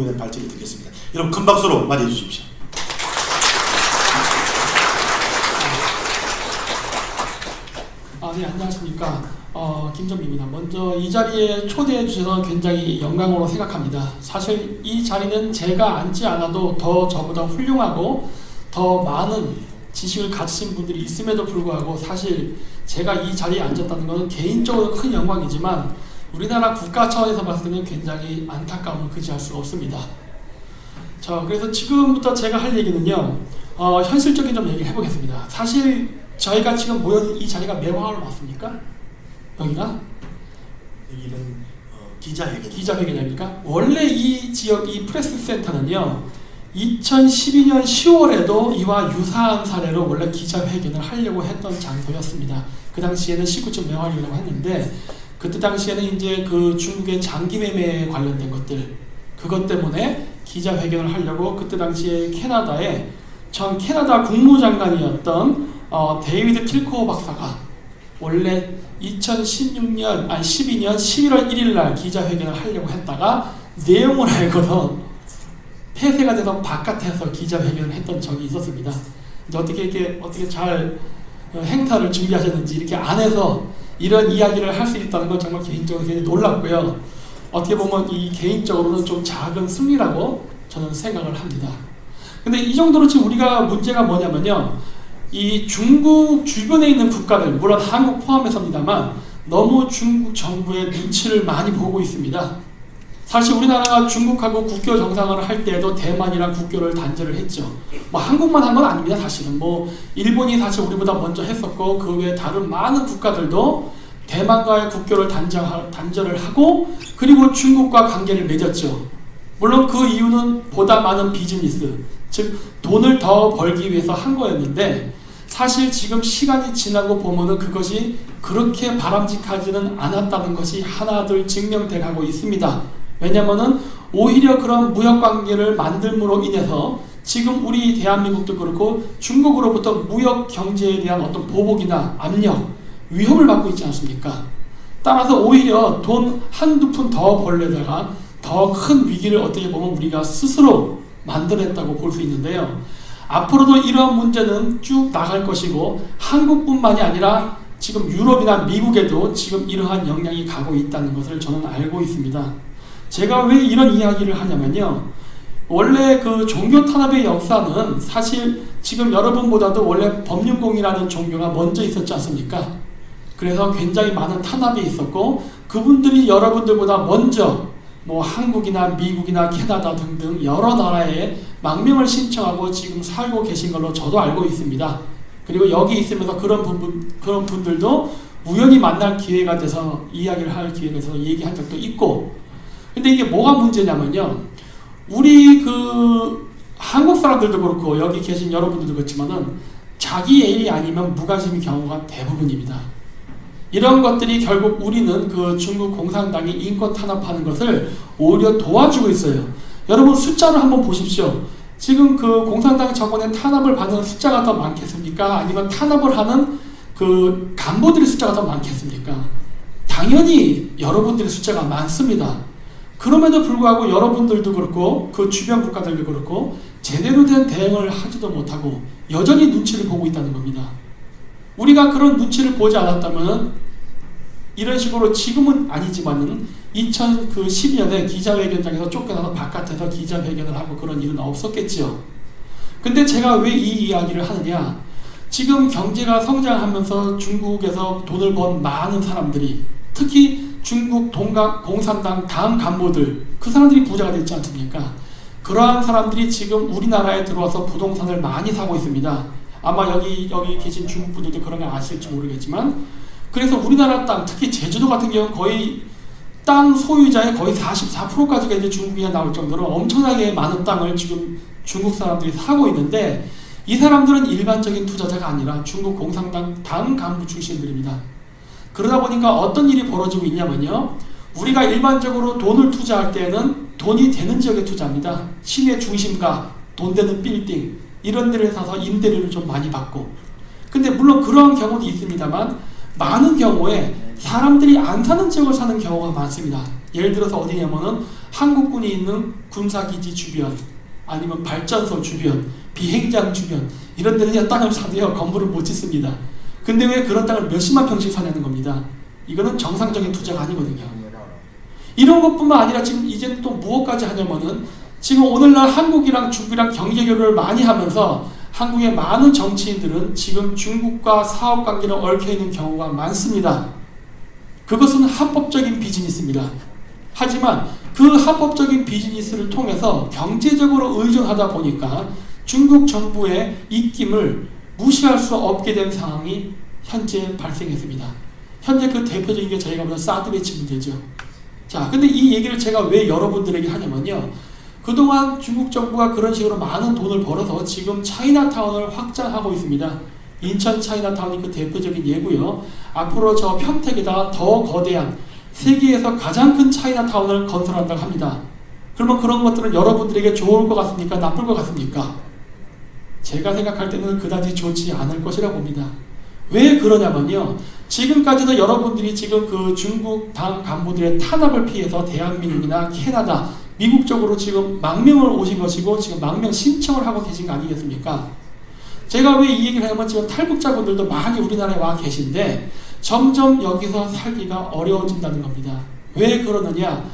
대한 발전이 되겠습니다. 여러분 큰 박수로 맞이해 주십시오. 네, 안녕하십니까. 김정민입니다. 먼저 이 자리에 초대해 주셔서 굉장히 영광으로 생각합니다. 사실 이 자리는 제가 앉지 않아도 더 저보다 훌륭하고 더 많은 지식을 가지신 분들이 있음에도 불구하고 사실 제가 이 자리에 앉았다는 것은 개인적으로 큰 영광이지만 우리나라 국가 차원에서 봤을 때는 굉장히 안타까움을 그지할 수 없습니다. 자, 그래서 지금부터 제가 할 얘기는요, 현실적인 좀 얘기를 해보겠습니다. 사실 저희가 지금 모여있는 이 자리가 매화로 맞습니까? 여기가? 여기는 기자회견. 기자회견입니까? 원래 이 지역, 이 프레스 센터는요, 2012년 10월에도 이와 유사한 사례로 원래 기자회견을 하려고 했던 장소였습니다. 그 당시에는 19층 매화이라고 했는데, 그때 당시에는 이제 그 중국의 장기매매에 관련된 것들, 그것 때문에 기자회견을 하려고 그때 당시에 캐나다에 전 캐나다 국무장관이었던 데이비드 킬코어 박사가 원래 2012년 11월 1일 날 기자회견을 하려고 했다가 내용을 알고서 폐쇄가 돼서 바깥에서 기자회견을 했던 적이 있었습니다. 이제 어떻게 잘 행사를 준비하셨는지 이렇게 안에서 이런 이야기를 할 수 있다는 건 정말 개인적으로 굉장히 놀랐고요. 어떻게 보면 이 개인적으로는 좀 작은 승리라고 저는 생각을 합니다. 근데 이 정도로 지금 우리가 문제가 뭐냐면요, 이 중국 주변에 있는 국가들, 물론 한국 포함해서입니다만 너무 중국 정부의 눈치를 많이 보고 있습니다. 사실 우리나라가 중국하고 국교 정상화를 할 때에도 대만이랑 국교를 단절을 했죠. 뭐 한국만 한 건 아닙니다. 사실은 뭐 일본이 사실 우리보다 먼저 했었고 그 외에 다른 많은 국가들도 대만과의 국교를 단절을 하고 그리고 중국과 관계를 맺었죠. 물론 그 이유는 보다 많은 비즈니스, 즉 돈을 더 벌기 위해서 한 거였는데 사실 지금 시간이 지나고 보면은 그것이 그렇게 바람직하지는 않았다는 것이 하나둘 증명돼 가고 있습니다. 왜냐면은 오히려 그런 무역관계를 만들므로 인해서 지금 우리 대한민국도 그렇고 중국으로부터 무역 경제에 대한 어떤 보복이나 압력, 위협을 받고 있지 않습니까? 따라서 오히려 돈 한두 푼 더 벌려다가 더 큰 위기를 어떻게 보면 우리가 스스로 만들어냈다고 볼 수 있는데요. 앞으로도 이러한 문제는 쭉 나갈 것이고 한국뿐만이 아니라 지금 유럽이나 미국에도 지금 이러한 영향이 가고 있다는 것을 저는 알고 있습니다. 제가 왜 이런 이야기를 하냐면요, 원래 그 종교 탄압의 역사는 사실 지금 여러분보다도 원래 법륜공이라는 종교가 먼저 있었지 않습니까? 그래서 굉장히 많은 탄압이 있었고 그분들이 여러분들보다 먼저 뭐 한국이나 미국이나 캐나다 등등 여러 나라에 망명을 신청하고 지금 살고 계신 걸로 저도 알고 있습니다. 그리고 여기 있으면서 그런 분들도 우연히 만날 기회가 돼서 이야기를 할 기회가 돼서 얘기한 적도 있고, 근데 이게 뭐가 문제냐면요, 우리 그 한국 사람들도 그렇고 여기 계신 여러분들도 그렇지만은 자기 애인이 아니면 무관심인 경우가 대부분입니다. 이런 것들이 결국 우리는 그 중국 공산당이 인권 탄압하는 것을 오히려 도와주고 있어요. 여러분 숫자를 한번 보십시오. 지금 그 공산당 정권의 탄압을 받는 숫자가 더 많겠습니까? 아니면 탄압을 하는 그 간부들의 숫자가 더 많겠습니까? 당연히 여러분들의 숫자가 많습니다. 그럼에도 불구하고 여러분들도 그렇고 그 주변 국가들도 그렇고 제대로 된 대응을 하지도 못하고 여전히 눈치를 보고 있다는 겁니다. 우리가 그런 눈치를 보지 않았다면 이런 식으로 지금은 아니지만은 2012년에 기자회견장에서 쫓겨나서 바깥에서 기자회견을 하고 그런 일은 없었겠지요. 근데 제가 왜 이 이야기를 하느냐, 지금 경제가 성장하면서 중국에서 돈을 번 많은 사람들이, 특히 중국 공산당 다음 간부들, 그 사람들이 부자가 됐지 않습니까? 그러한 사람들이 지금 우리나라에 들어와서 부동산을 많이 사고 있습니다. 아마 여기 계신 중국 분들도 그런 거 아실지 모르겠지만, 그래서 우리나라 땅, 특히 제주도 같은 경우는 거의 땅 소유자의 거의 44%까지가 이제 중국에 나올 정도로 엄청나게 많은 땅을 지금 중국 사람들이 사고 있는데, 이 사람들은 일반적인 투자자가 아니라 중국 공산당 당 간부 출신들입니다. 그러다 보니까 어떤 일이 벌어지고 있냐면요, 우리가 일반적으로 돈을 투자할 때는 돈이 되는 지역에 투자합니다. 시내 중심가, 돈 되는 빌딩, 이런 데를 사서 임대료를 좀 많이 받고. 근데 물론 그러한 경우도 있습니다만 많은 경우에 사람들이 안 사는 지역을 사는 경우가 많습니다. 예를 들어서 어디냐면은 한국군이 있는 군사기지 주변, 아니면 발전소 주변, 비행장 주변 이런 데는 그냥 땅을 사도요 건물을 못 짓습니다. 근데 왜 그런 땅을 몇십만 평씩 사냐는 겁니다. 이거는 정상적인 투자가 아니거든요. 이런 것뿐만 아니라 지금 이제 또 무엇까지 하냐면은 지금 오늘날 한국이랑 중국이랑 경제 교류를 많이 하면서 한국의 많은 정치인들은 지금 중국과 사업 관계를 얽혀 있는 경우가 많습니다. 그것은 합법적인 비즈니스입니다. 하지만 그 합법적인 비즈니스를 통해서 경제적으로 의존하다 보니까 중국 정부의 입김을 무시할 수 없게 된 상황이 현재 발생했습니다. 현재 그 대표적인 게 저희가 보는 사드 배치 문제죠. 자, 근데 이 얘기를 제가 왜 여러분들에게 하냐면요. 그동안 중국 정부가 그런 식으로 많은 돈을 벌어서 지금 차이나타운을 확장하고 있습니다. 인천 차이나타운이 그 대표적인 예고요. 앞으로 저 평택에다가 더 거대한 세계에서 가장 큰 차이나타운을 건설한다고 합니다. 그러면 그런 것들은 여러분들에게 좋을 것 같습니까? 나쁠 것 같습니까? 제가 생각할 때는 그다지 좋지 않을 것이라고 봅니다. 왜 그러냐면요. 지금까지도 여러분들이 지금 그 중국 당 간부들의 탄압을 피해서 대한민국이나 캐나다, 미국 쪽으로 지금 망명을 오신 것이고 지금 망명 신청을 하고 계신 거 아니겠습니까? 제가 왜 이 얘기를 하냐면 지금 탈북자분들도 많이 우리나라에 와 계신데 점점 여기서 살기가 어려워진다는 겁니다. 왜 그러느냐?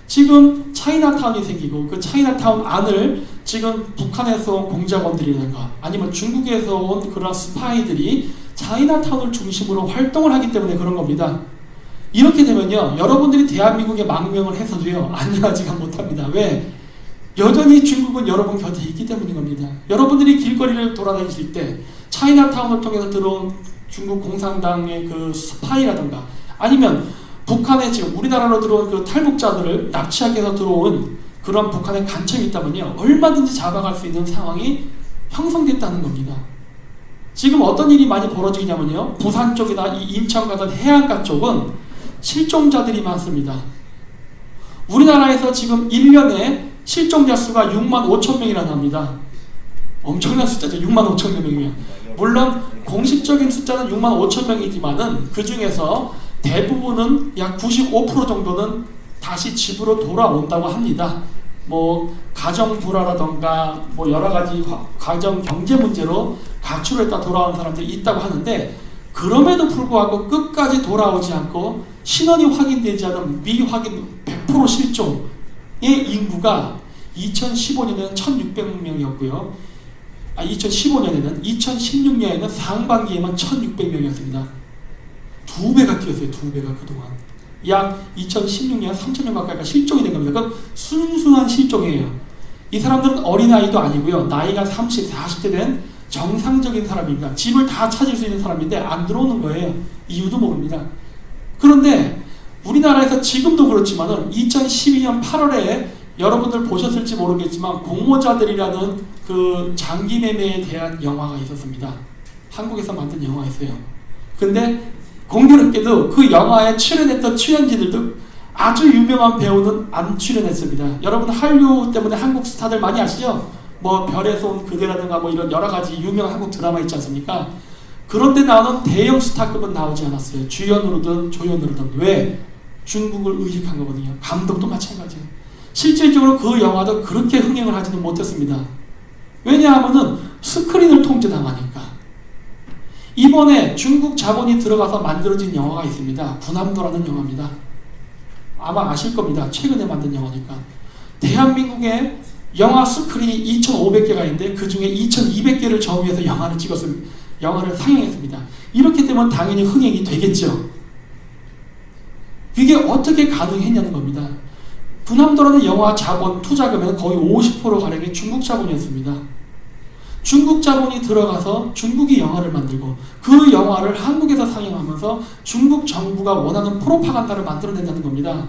지금 차이나타운이 생기고 그 차이나타운 안을 지금 북한에서 온 공작원들이라든가 아니면 중국에서 온 그런 스파이들이 차이나타운을 중심으로 활동을 하기 때문에 그런 겁니다. 이렇게 되면요, 여러분들이 대한민국에 망명을 해서도요, 안전하지가 못합니다. 왜? 여전히 중국은 여러분 곁에 있기 때문인 겁니다. 여러분들이 길거리를 돌아다니실 때 차이나타운을 통해서 들어온 중국 공산당의 그 스파이라든가 아니면 북한에 지금 우리나라로 들어온 그 탈북자들을 납치하기 위해서 들어온 그런 북한의 간첩이 있다면요, 얼마든지 잡아갈 수 있는 상황이 형성됐다는 겁니다. 지금 어떤 일이 많이 벌어지냐면요, 부산 쪽이나 이 인천 같은 해안가 쪽은 실종자들이 많습니다. 우리나라에서 지금 1년에 실종자 수가 6만 5천 명이라고 합니다. 엄청난 숫자죠. 6만 5천 명이면. 물론 공식적인 숫자는 6만 5천 명이지만은 그 중에서 대부분은 약 95% 정도는 다시 집으로 돌아온다고 합니다. 뭐 가정 불화라던가 뭐 여러 가지 가정 경제 문제로 가출했다 돌아온 사람들이 있다고 하는데 그럼에도 불구하고 끝까지 돌아오지 않고 신원이 확인되지 않은 미확인 100% 실종의 인구가 2015년에는 1,600명이었고요. 2015년에는 2016년에는 상반기에만 1,600명이었습니다. 2배가 뛰었어요. 2배가 그동안. 약 2016년 3,000명 가까이가 실종이 된 겁니다. 그건 순수한 실종이에요. 이 사람들은 어린아이도 아니고요. 나이가 30, 40대 된 정상적인 사람입니다. 집을 다 찾을 수 있는 사람인데 안 들어오는 거예요. 이유도 모릅니다. 그런데 우리나라에서 지금도 그렇지만은 2012년 8월에 여러분들 보셨을지 모르겠지만 공모자들이라는 그 장기 매매에 대한 영화가 있었습니다. 한국에서 만든 영화였어요. 근데 공교롭게도 그 영화에 출연했던 출연진들도 아주 유명한 배우는 안 출연했습니다. 여러분 한류 때문에 한국 스타들 많이 아시죠? 뭐 별에서 온 그대라든가 뭐 이런 여러 가지 유명한 한국 드라마 있지 않습니까? 그런데 나오는 대형 스타급은 나오지 않았어요. 주연으로든 조연으로든. 왜? 중국을 의식한 거거든요. 감독도 마찬가지예요. 실질적으로 그 영화도 그렇게 흥행을 하지는 못했습니다. 왜냐하면은 스크린을 통제당하니까. 이번에 중국 자본이 들어가서 만들어진 영화가 있습니다. 군함도라는 영화입니다. 아마 아실 겁니다. 최근에 만든 영화니까. 대한민국에 영화 스크린이 2,500개가 있는데 그 중에 2,200개를 정의해서 영화를 찍었습니다. 영화를 상영했습니다. 이렇게 되면 당연히 흥행이 되겠죠. 그게 어떻게 가능했냐는 겁니다. 군함도라는 영화 자본 투자금은 거의 50%가량이 중국 자본이었습니다. 중국 자본이 들어가서 중국이 영화를 만들고 그 영화를 한국에서 상영하면서 중국 정부가 원하는 프로파간다를 만들어낸다는 겁니다.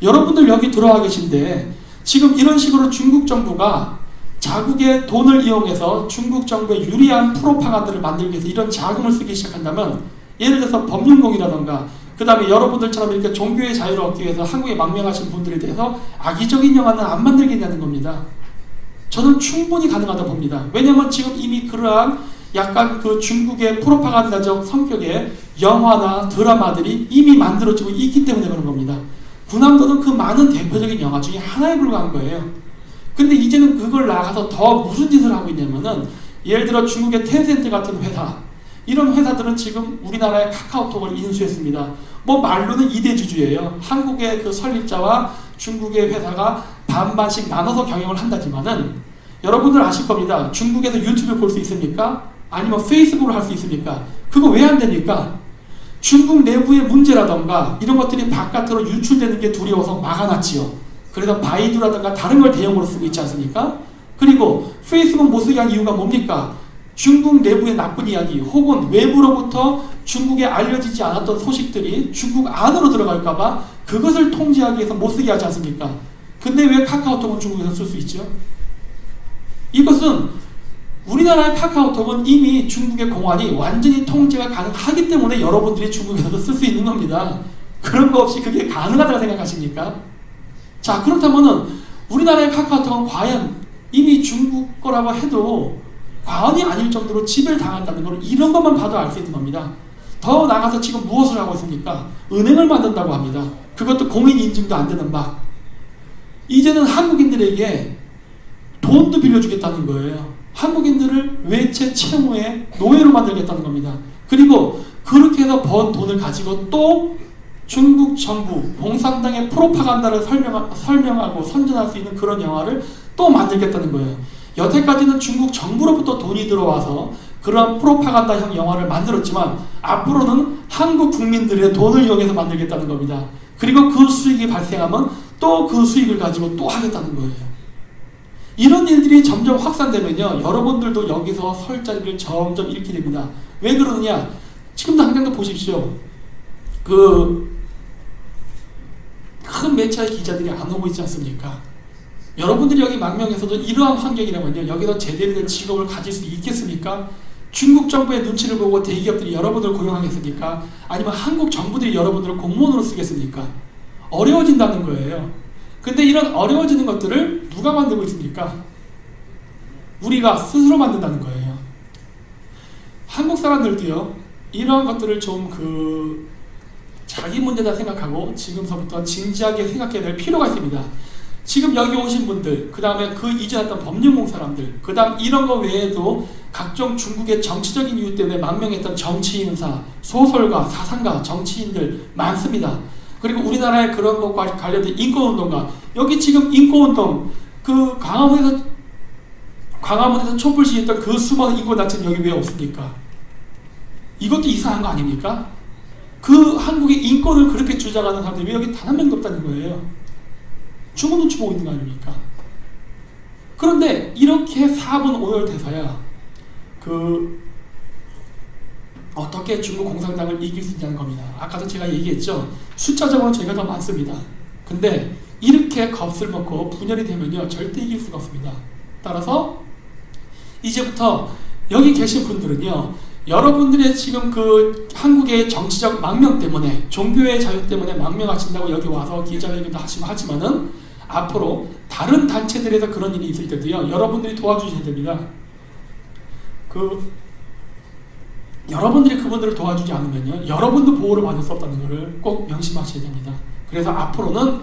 여러분들 여기 들어와 계신데 지금 이런 식으로 중국 정부가 자국의 돈을 이용해서 중국 정부에 유리한 프로파간다를 만들기 위해서 이런 자금을 쓰기 시작한다면 예를 들어서 법륜공이라던가 그 다음에 여러분들처럼 이렇게 종교의 자유를 얻기 위해서 한국에 망명하신 분들에 대해서 악의적인 영화는 안 만들겠냐는 겁니다. 저는 충분히 가능하다고 봅니다. 왜냐하면 지금 이미 그러한 약간 그 중국의 프로파간다적 성격의 영화나 드라마들이 이미 만들어지고 있기 때문에 그런 겁니다. 군함도는 그 많은 대표적인 영화 중에 하나에 불과한 거예요. 근데 이제는 그걸 나가서 더 무슨 짓을 하고 있냐면은 예를 들어 중국의 텐센트 같은 회사, 이런 회사들은 지금 우리나라의 카카오톡을 인수했습니다. 뭐 말로는 2대 주주예요. 한국의 그 설립자와 중국의 회사가 반반씩 나눠서 경영을 한다지만은 여러분들 아실 겁니다. 중국에서 유튜브 볼 수 있습니까? 아니면 페이스북을 할 수 있습니까? 그거 왜 안 됩니까? 중국 내부의 문제라던가 이런 것들이 바깥으로 유출되는 게 두려워서 막아놨지요. 그래서 바이두라든가 다른 걸 대용으로 쓰고 있지 않습니까? 그리고 페이스북 못 쓰게 한 이유가 뭡니까? 중국 내부의 나쁜 이야기 혹은 외부로부터 중국에 알려지지 않았던 소식들이 중국 안으로 들어갈까봐 그것을 통제하기 위해서 못 쓰게 하지 않습니까? 근데 왜 카카오톡은 중국에서 쓸 수 있죠? 이것은 우리나라의 카카오톡은 이미 중국의 공안이 완전히 통제가 가능하기 때문에 여러분들이 중국에서도 쓸 수 있는 겁니다. 그런 거 없이 그게 가능하다고 생각하십니까? 자, 그렇다면은 우리나라의 카카오톡은 과연 이미 중국 거라고 해도 과언이 아닐 정도로 지배를 당한다는 걸 이런 것만 봐도 알 수 있는 겁니다. 더 나가서 지금 무엇을 하고 있습니까? 은행을 만든다고 합니다. 그것도 공인 인증도 안 되는 막. 이제는 한국인들에게 돈도 빌려주겠다는 거예요. 한국인들을 외채 채무의 노예로 만들겠다는 겁니다. 그리고 그렇게 해서 번 돈을 가지고 또 중국 정부, 공산당의 프로파간다를 설명하고 선전할 수 있는 그런 영화를 또 만들겠다는 거예요. 여태까지는 중국 정부로부터 돈이 들어와서 그런 프로파간다형 영화를 만들었지만 앞으로는 한국 국민들의 돈을 이용해서 만들겠다는 겁니다. 그리고 그 수익이 발생하면 또 그 수익을 가지고 또 하겠다는 거예요. 이런 일들이 점점 확산되면요, 여러분들도 여기서 설 자리를 점점 잃게 됩니다. 왜 그러느냐? 지금도 당장도 보십시오. 그 큰 매체의 기자들이 안 오고 있지 않습니까? 여러분들이 여기 망명에서도 이러한 환경이라면요, 여기서 제대로 된 직업을 가질 수 있겠습니까? 중국 정부의 눈치를 보고 대기업들이 여러분들을 고용하겠습니까? 아니면 한국 정부들이 여러분들을 공무원으로 쓰겠습니까? 어려워진다는 거예요. 근데 이런 어려워지는 것들을 누가 만들고 있습니까? 우리가 스스로 만든다는 거예요. 한국 사람들도요, 이런 것들을 좀 자기 문제다 생각하고 지금서부터 진지하게 생각해야 될 필요가 있습니다. 지금 여기 오신 분들, 그 다음에 그 이전에 했던 법률공 사람들, 그 다음 이런 거 외에도 각종 중국의 정치적인 이유 때문에 망명했던 정치인사, 소설가, 사상가, 정치인들 많습니다. 그리고 우리나라의 그런 것과 관련된 인권운동가, 여기 지금 인권운동, 그 광화문에서 촛불 시위했던 그 수많은 인권단체는 여기 왜 없습니까? 이것도 이상한 거 아닙니까? 그 한국의 인권을 그렇게 주장하는 사람들이 왜 여기 단 한 명도 없다는 거예요? 중국 눈치 보고 있는 거 아닙니까? 그런데 이렇게 4분 5열 돼서야 어떻게 중국 공산당을 이길 수 있냐는 겁니다. 아까도 제가 얘기했죠. 숫자적으로 저희가 더 많습니다. 근데 이렇게 겁을 먹고 분열이 되면요, 절대 이길 수가 없습니다. 따라서 이제부터 여기 계신 분들은요, 여러분들의 지금 그 한국의 정치적 망명 때문에, 종교의 자유 때문에 망명하신다고 여기 와서 기자회견도 하시고 하지만은 앞으로 다른 단체들에서 그런 일이 있을 때도요, 여러분들이 도와주셔야 됩니다. 여러분들이 그분들을 도와주지 않으면요, 여러분도 보호를 받을 수 없다는 것을 꼭 명심하셔야 됩니다. 그래서 앞으로는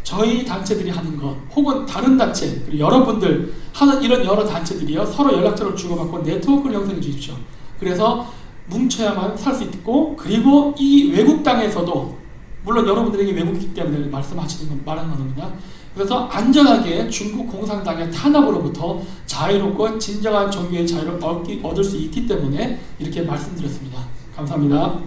저희 단체들이 하는 것, 혹은 다른 단체, 그리고 여러분들 하는 이런 여러 단체들이요, 서로 연락처를 주고받고 네트워크를 형성해 주십시오. 그래서 뭉쳐야만 살 수 있고, 그리고 이 외국 땅에서도, 물론 여러분들에게 외국이기 때문에 말하는 겁니다. 그래서 안전하게 중국 공산당의 탄압으로부터 자유롭고 진정한 종교의 자유를 얻을 수 있기 때문에 이렇게 말씀드렸습니다. 감사합니다.